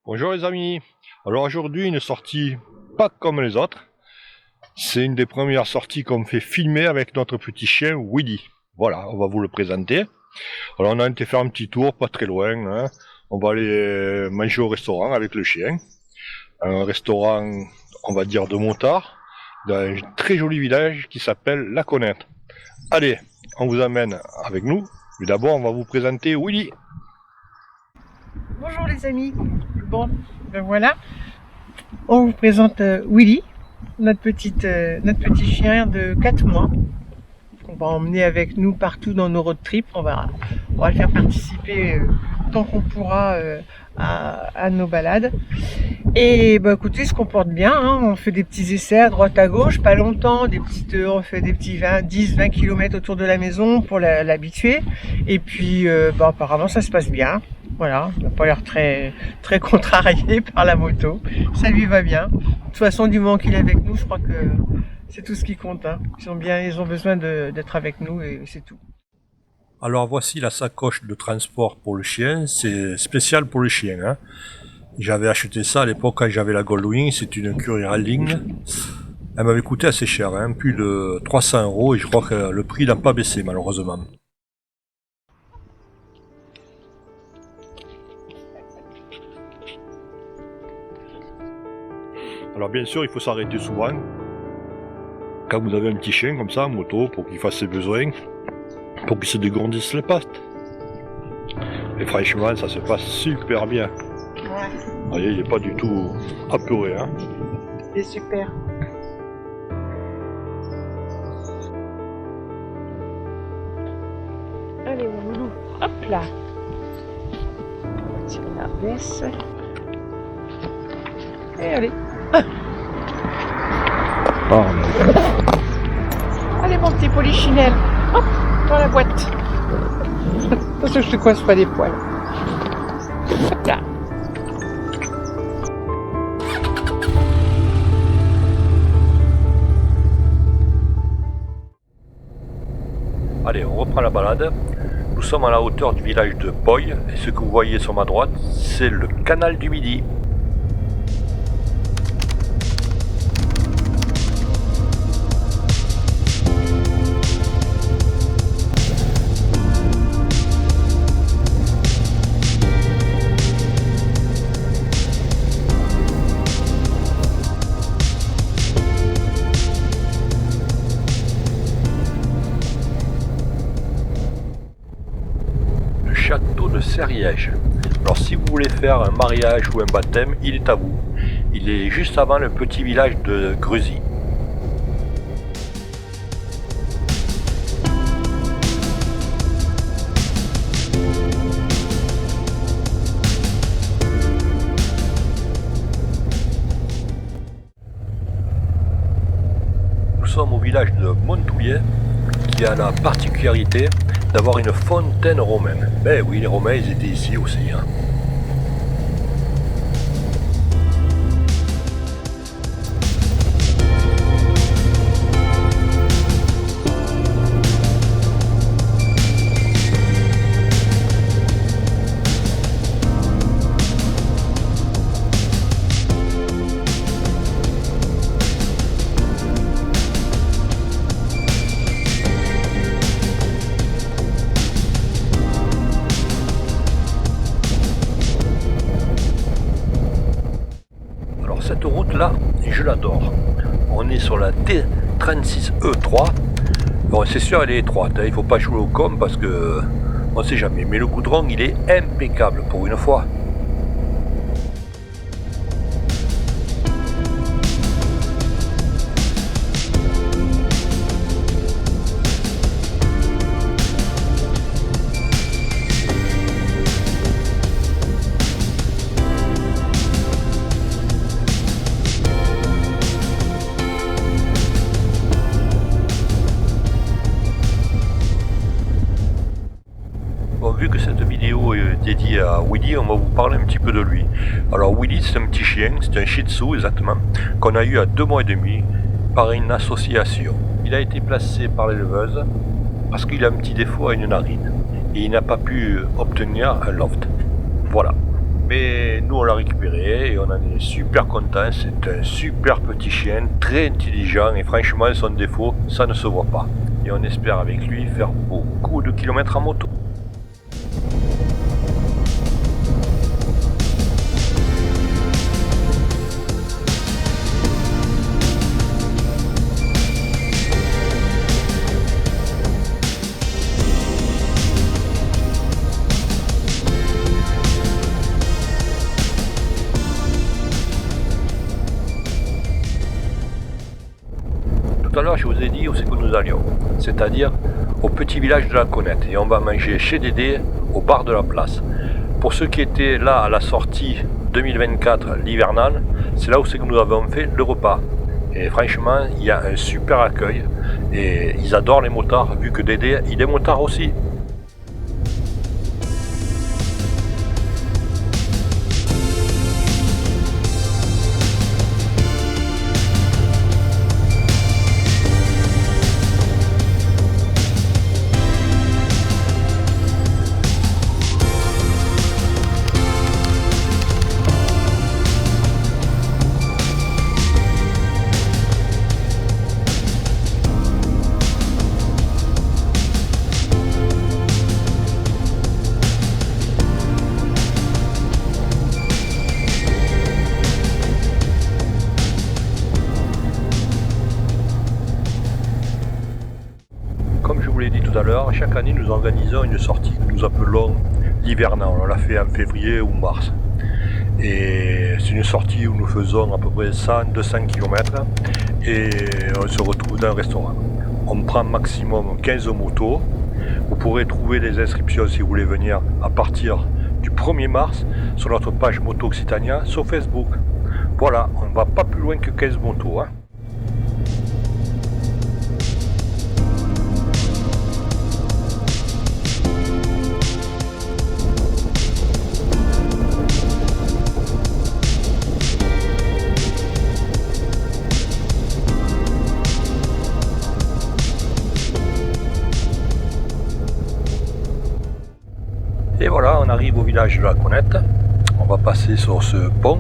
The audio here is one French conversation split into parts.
Bonjour les amis. Alors aujourd'hui une sortie pas comme les autres. C'est une des premières sorties qu'on fait filmer avec notre petit chien Willy. Voilà, on va vous le présenter. Alors on a été faire un petit tour, pas très loin, hein. On va aller manger au restaurant avec le chien. Un restaurant, on va dire de motards, dans un très joli village qui s'appelle La Connaître. Allez, on vous amène avec nous. Mais d'abord on va vous présenter Willy. Bonjour les amis. Bon, ben voilà, on vous présente Willy, notre petit chien de 4 mois qu'on va emmener avec nous partout dans nos road trips. On va le faire participer tant qu'on pourra à nos balades. Et bah écoutez, il se comporte bien, hein. On fait des petits essais à droite à gauche, pas longtemps, on fait des petits 10-20 km autour de la maison pour l'habituer. Et puis apparemment ça se passe bien. Voilà, il n'a pas l'air très contrarié par la moto. Ça lui va bien. De toute façon, du moment qu'il est avec nous, je crois que c'est tout ce qui compte, hein. Ils ont besoin d'être avec nous et c'est tout. Alors voici la sacoche de transport pour le chien, c'est spécial pour le chien, hein. J'avais acheté ça à l'époque quand j'avais la Goldwing, c'est une Curling. Elle m'avait coûté assez cher, hein, plus de 300 € et je crois que le prix n'a pas baissé malheureusement. Alors bien sûr il faut s'arrêter souvent, quand vous avez un petit chien comme ça en moto, pour qu'il fasse ses besoins, pour qu'il se dégourdisse les pattes. Et franchement ça se passe super bien. Ouais. Vous voyez, il n'est pas du tout apeuré, hein. C'est super. Allez mon loulou, hop là. On va tirer la baisse. Et allez. Allez mon petit polichinelle, hop, dans la boîte. Attention que je te coince pas les poils. Hop là. Allez, on reprend la balade. Nous sommes à la hauteur du village de Poy, et ce que vous voyez sur ma droite, c'est le canal du Midi. Château de Sériège. Alors si vous voulez faire un mariage ou un baptême, il est à vous. Il est juste avant le petit village de Grusy. Nous sommes au village de Montouillet, qui a la particularité d'avoir une fontaine romaine. Ben oui, les Romains ils étaient ici aussi, hein. Cette route là, je l'adore. On est sur la T36E3. Bon, c'est sûr elle est étroite, hein. Il faut pas jouer au com parce que on sait jamais. Mais le goudron il est impeccable pour une fois. Bon, vu que cette vidéo est dédiée à Willy, on va vous parler un petit peu de lui. Alors Willy c'est un petit chien, c'est un Shih Tzu exactement, qu'on a eu à 2 mois et demi par une association. Il a été placé par l'éleveuse parce qu'il a un petit défaut à une narine et il n'a pas pu obtenir un loft. Voilà. Mais nous on l'a récupéré et on en est super content. C'est un super petit chien, très intelligent et franchement son défaut, ça ne se voit pas. Et on espère avec lui faire beaucoup de kilomètres en moto. Tout à l'heure, je vous ai dit où c'est que nous allions, c'est-à-dire au petit village de la Conette. Et on va manger chez Dédé, au bar de la place. Pour ceux qui étaient là à la sortie 2024, l'hivernale, c'est là où c'est que nous avons fait le repas. Et franchement, il y a un super accueil. Et ils adorent les motards, vu que Dédé, il est motard aussi. Comme je vous l'ai dit tout à l'heure, chaque année nous organisons une sortie que nous appelons l'hivernal. On l'a fait en février ou mars. Et c'est une sortie où nous faisons à peu près 100-200 km et on se retrouve dans un restaurant. On prend maximum 15 motos. Vous pourrez trouver les inscriptions si vous voulez venir à partir du 1er mars sur notre page Moto Occitania sur Facebook. Voilà, on ne va pas plus loin que 15 motos. Et voilà, on arrive au village de la Conette. On va passer sur ce pont.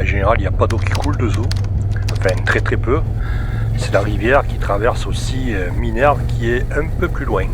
En général, il n'y a pas d'eau qui coule dessous. Enfin, très très peu. C'est la rivière qui traverse aussi Minerve qui est un peu plus loin.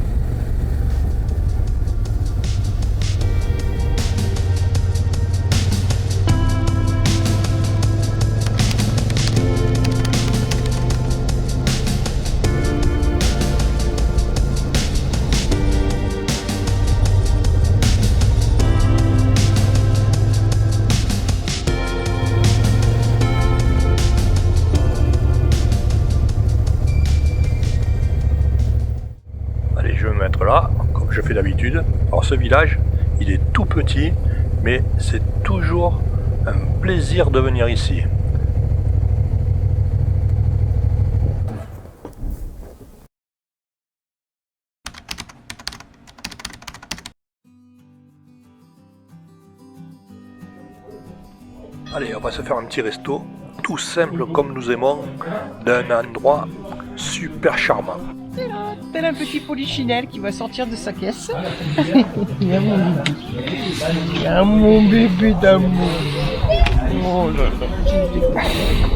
Je vais me mettre là, comme je fais d'habitude. Alors ce village, il est tout petit, mais c'est toujours un plaisir de venir ici. Allez, on va se faire un petit resto, tout simple comme nous aimons, d'un endroit super charmant. Tel un petit polichinelle qui va sortir de sa caisse. Mon bébé d'amour. Oh là là.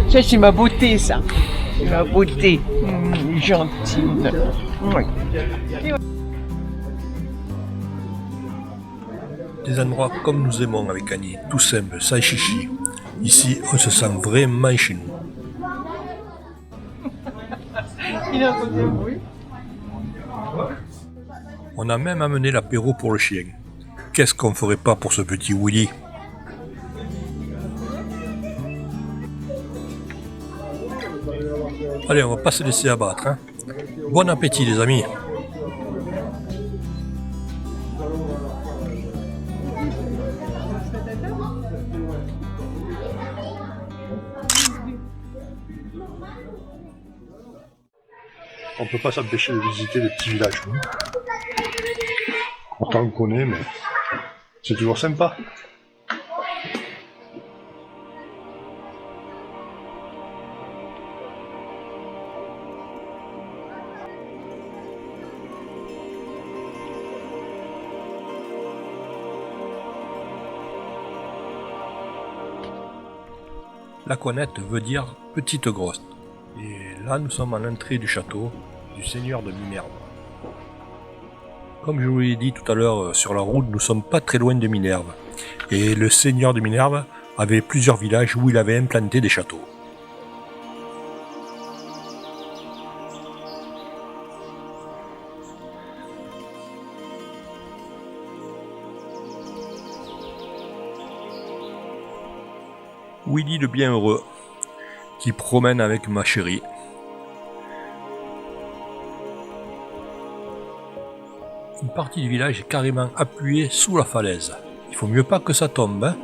Ça, c'est ma beauté, ça. C'est ma beauté. Gentille. Oui. Des endroits comme nous aimons avec Annie, tout simple, sans chichi. Ici, on se sent vraiment chez nous. Il a entendu le bruit. On a même amené l'apéro pour le chien. Qu'est-ce qu'on ferait pas pour ce petit Willy? Allez, on va pas se laisser abattre. Hein. Bon appétit les amis. On peut pas s'empêcher de visiter des petits villages. Pourtant on connaît, mais c'est toujours sympa. Laquanette veut dire petite grotte. Et là, nous sommes à l'entrée du château du seigneur de Minerve. Comme je vous l'ai dit tout à l'heure sur la route, nous sommes pas très loin de Minerve. Et le seigneur de Minerve avait plusieurs villages où il avait implanté des châteaux. Willy le bienheureux, qui promène avec ma chérie. Une partie du village est carrément appuyée sous la falaise. Il faut mieux pas que ça tombe, hein.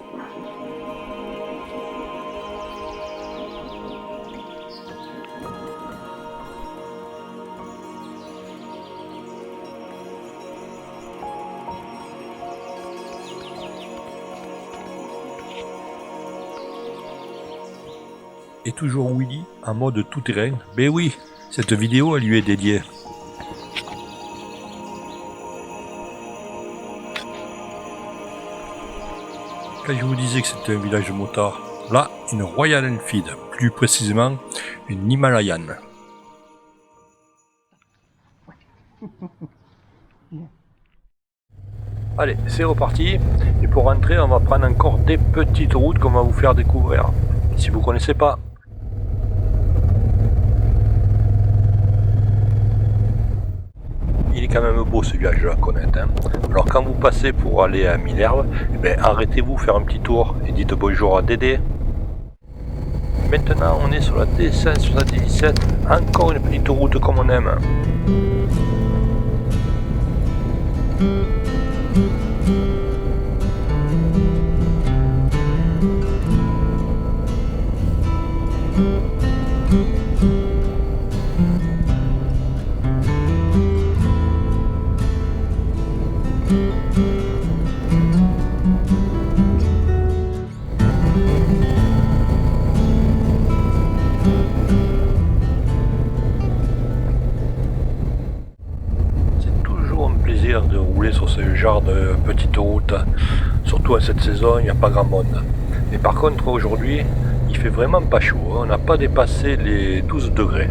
Et toujours Willy en mode tout-terrain. Ben oui, cette vidéo elle lui est dédiée. Quand je vous disais que c'était un village de motards, là, une Royal Enfield, plus précisément une Himalayan. Allez, c'est reparti. Et pour rentrer, on va prendre encore des petites routes qu'on va vous faire découvrir, si vous connaissez pas. Il est quand même beau ce village de Laquanette, hein. Alors quand vous passez pour aller à Minerve, eh ben, arrêtez-vous faire un petit tour et dites bonjour à Dédé. Maintenant on est sur la D577, encore une petite route comme on aime. De rouler sur ce genre de petite route, surtout à cette saison il n'y a pas grand monde. Mais par contre aujourd'hui il fait vraiment pas chaud, on n'a pas dépassé les 12 degrés.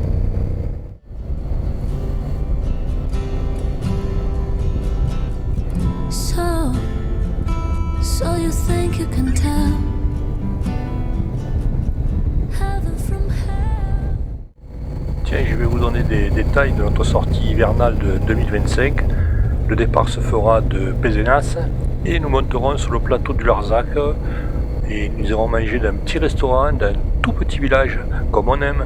So you think you can tell heaven from hell. Tiens, je vais vous donner des détails de notre sortie hivernale de 2025. Le départ se fera de Pézenas et nous monterons sur le plateau du Larzac et nous irons manger d'un petit restaurant d'un tout petit village comme on aime.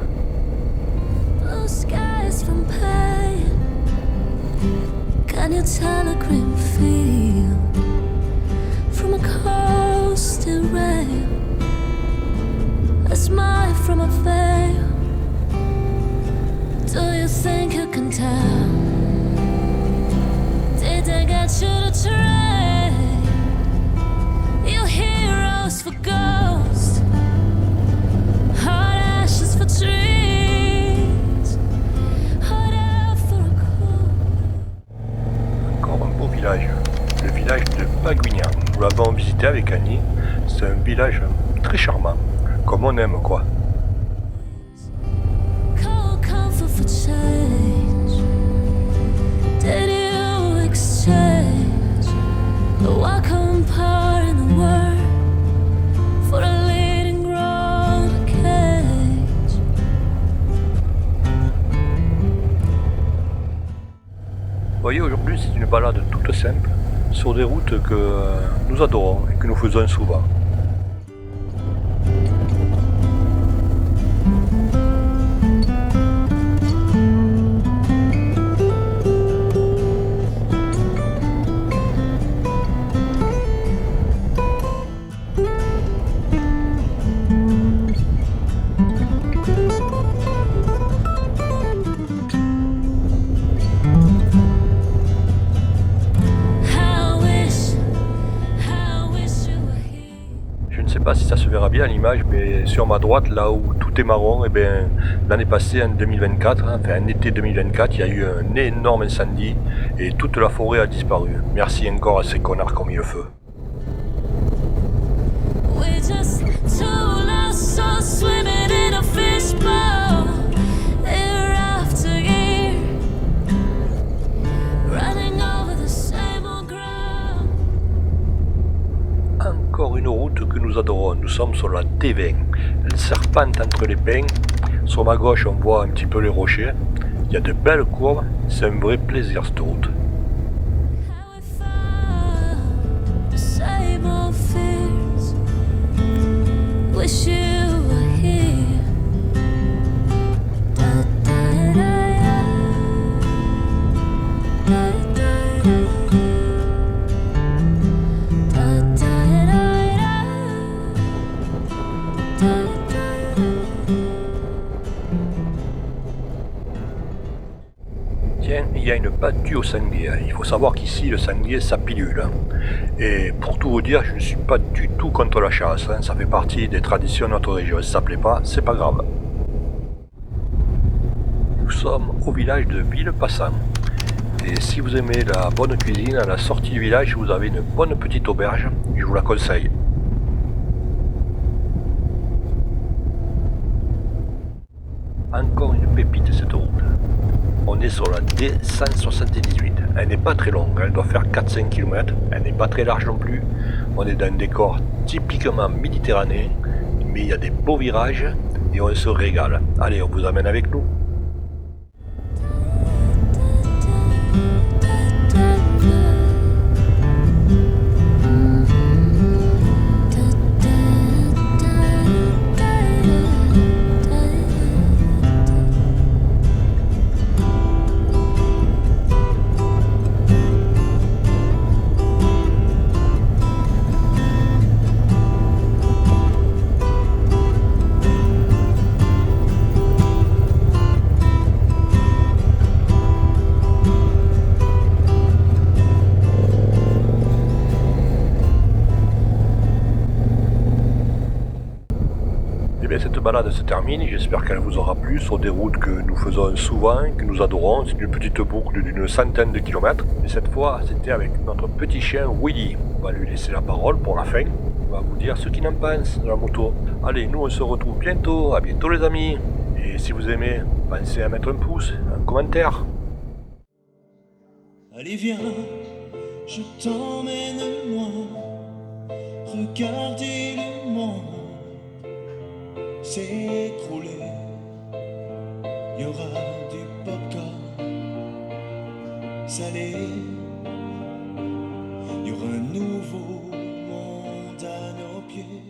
They got you to trade your heroes for ghosts, hot ashes for trees, hot air for a cool. Encore un beau village, le village de Paguignan. Nous l'avons visité avec Annie. C'est un village très charmant, comme on aime quoi. Cold comfort for change. Did you exchange the welcome part in the world for a leading grown cage? Vous voyez, aujourd'hui c'est une balade toute simple sur des routes que nous adorons et que nous faisons souvent. Je ne sais pas si ça se verra bien à l'image, mais sur ma droite, là où tout est marron, et bien l'année passée, en 2024, enfin en été 2024, il y a eu un énorme incendie et toute la forêt a disparu. Merci encore à ces connards qui ont mis le feu. We just told us so bon, nous sommes sur la T20. Elle serpente entre les pins. Sur ma gauche, on voit un petit peu les rochers. Il y a de belles courbes. C'est un vrai plaisir cette route. How we fall, the same old fears. Wish you were here. Da, da, da, da. Da, da, da. Da, da, da, da. Da, da, da. Tiens, il y a une battue au sanglier. Il faut savoir qu'ici, le sanglier, ça pilule. Et pour tout vous dire, je ne suis pas du tout contre la chasse. Ça fait partie des traditions de notre région. Si ça plaît pas, c'est pas grave. Nous sommes au village de Villepassant. Et si vous aimez la bonne cuisine, à la sortie du village, vous avez une bonne petite auberge. Je vous la conseille. Encore une pépite cette route. On est sur la D178. Elle n'est pas très longue, elle doit faire 4-5 km. Elle n'est pas très large non plus. On est dans un décor typiquement méditerranéen, mais il y a des beaux virages et on se régale. Allez, on vous amène avec nous. Cette balade se termine, j'espère qu'elle vous aura plu sur des routes que nous faisons souvent, que nous adorons. C'est une petite boucle d'une centaine de kilomètres. Et cette fois, c'était avec notre petit chien Willy. On va lui laisser la parole pour la fin. On va vous dire ce qu'il en pense de la moto. Allez, nous on se retrouve bientôt. À bientôt les amis. Et si vous aimez, pensez à mettre un pouce, un commentaire. Allez viens, je t'emmène loin. Regardez le monde s'écrouler. Y aura du popcorn salé. Y aura un nouveau monde à nos pieds.